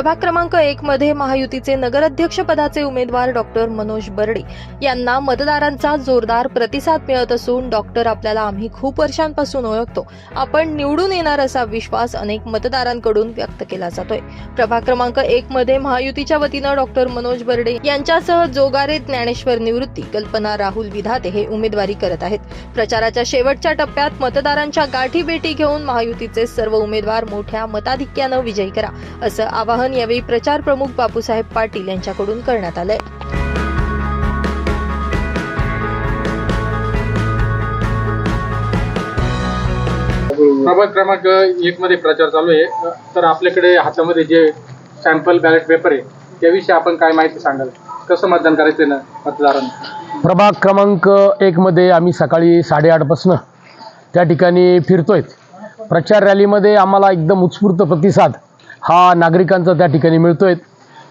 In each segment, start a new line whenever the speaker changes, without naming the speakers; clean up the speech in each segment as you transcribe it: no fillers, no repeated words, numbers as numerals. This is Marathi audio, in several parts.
प्रभाग क्रमांक 1 मध्ये महायुतीचे नगराध्यक्ष पदाचे उमेदवार डॉक्टर मनोज बर्डे यांना मतदारांचा जोरदार प्रतिसाद मिळत असून डॉक्टर आपल्याला आम्ही खूप वर्षांपासून ओळखतो, आपण निवडून येणार असा विश्वास अनेक मतदारांकडून व्यक्त केला जातोय। प्रभाग क्रमांक 1 मध्ये महायुतीच्या वतीनं डॉक्टर मनोज बर्डे यांच्यासह जोगारे ज्ञानेश्वर निवृत्ती, कल्पना राहुल विधाते हे उमेदवारी करत आहेत। प्रचाराच्या शेवटच्या टप्प्यात मतदारांच्या गाठीभेटी घेऊन महायुतीचे सर्व उमेदवार मोठ्या मताधिक्यानं विजयी करा असं आवाहन यावेळी प्रचार प्रमुख बापूसाहेब पाटील यांच्याकडून करण्यात आलंय।
प्रभाग क्रमांक 1 मध्ये प्रचार चालू आहे, तर आपल्याकडे हातामध्ये जे सॅम्पल बॅलेट पेपर आहे त्याविषयी आपण काय माहिती सांगाल? कसं मतदान करायचं ना मतदारांना?
प्रभाग क्रमांक 1 मध्ये आम्ही सकाळी 8:30 पासून त्या ठिकाणी फिरतोय। प्रचार रॅलीमध्ये आम्हाला एकदम उत्स्फूर्त प्रतिसाद हा नागरिकांचा त्या ठिकाणी मिळतोय।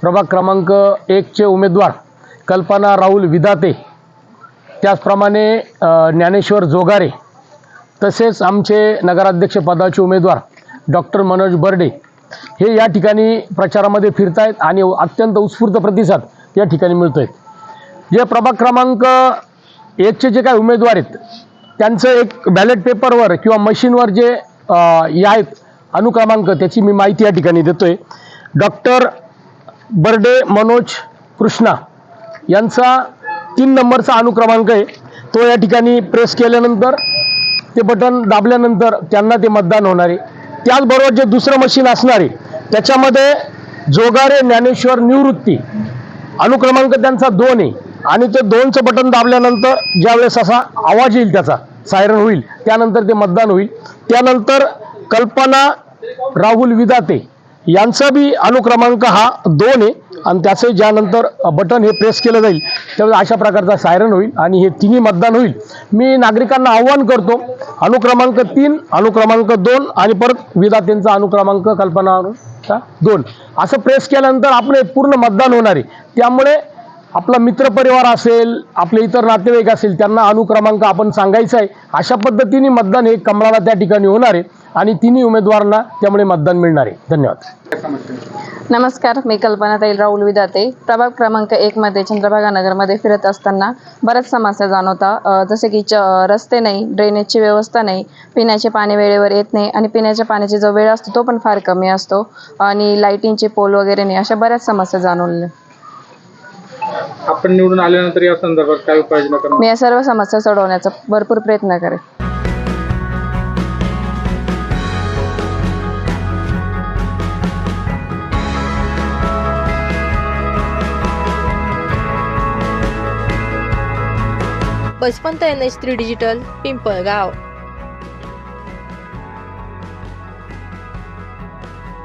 प्रभाग क्रमांक 1 चे उमेदवार कल्पना राहुल विधाते, त्याचप्रमाणे ज्ञानेश्वर जोगारे, तसेच आमचे नगराध्यक्ष पदाचे उमेदवार डॉक्टर मनोज बर्डे हे या ठिकाणी प्रचारामध्ये फिरतायत आणि अत्यंत उत्स्फूर्त प्रतिसाद या ठिकाणी मिळतोय। जे प्रभाग क्रमांक 1 चे जे काही उमेदवार आहेत त्यांचं एक बॅलेट पेपरवर किंवा मशीनवर जे हे आहेत अनुक्रमांक, त्याची मी माहिती या ठिकाणी देतोय। डॉक्टर बर्डे मनोज कृष्णा यांचा 3 नंबरचा अनुक्रमांक आहे, तो या ठिकाणी प्रेस केल्यानंतर ते बटन दाबल्यानंतर त्यांना ते मतदान होणार आहे। त्याचबरोबर जे दुसरं मशीन असणार आहे त्याच्यामध्ये जोगारे ज्ञानेश्वर निवृत्ती अनुक्रमांक त्यांचा 2 आहे आणि ते 2चं बटन दाबल्यानंतर ज्यावेळेस असा आवाज येईल, त्याचा सायरन होईल, त्यानंतर ते मतदान होईल। त्यानंतर कल्पना राहुल विधाते यांचा बी अनुक्रमांक हा 2 आहे आणि त्याचे ज्यानंतर बटन हे प्रेस केलं जाईल त्यावेळी अशा प्रकारचा सायरन होईल आणि हे तिन्ही मतदान होईल। मी नागरिकांना आव्हान करतो, अनुक्रमांक 3, अनुक्रमांक 2 आणि परत विधातेंचा अनुक्रमांक कल्पनाचा 2 असं प्रेस केल्यानंतर आपले पूर्ण मतदान होणार आहे। त्यामुळे आपला मित्रपरिवार असेल, आपले इतर नातेवाईक असेल, त्यांना अनुक्रमांक आपण सांगायचा आहे। अशा पद्धतीने मतदान हे कमळाला त्या ठिकाणी होणार आहे आणि तिन्ही उमेदवारांना त्यामुळे मतदान मिळणार आहे। धन्यवाद।
नमस्कार, मी कल्पना राहुल विधाते। प्रभाग क्रमांक 1 मध्ये चंद्रभागा नगरमध्ये फिरत असताना बऱ्याच समस्या जाणवतात, जसे की रस्ते नाही, ड्रेनेजची व्यवस्था नाही, पिण्याचे पाणी वेळेवर येत नाही आणि पिण्याच्या पाण्याची जो वेळ असतो तो पण फार कमी असतो आणि लाईटिंगचे पोल वगैरे नाही, अशा बऱ्याच समस्या जाणवल्या।
आपण निवडून आल्यानंतर या संदर्भात काय उपाययोजना करणार?
मी या सर्व समस्या सोडवण्याचा भरपूर प्रयत्न करेन।
Baswant NH3 digital, Pimpalgaon.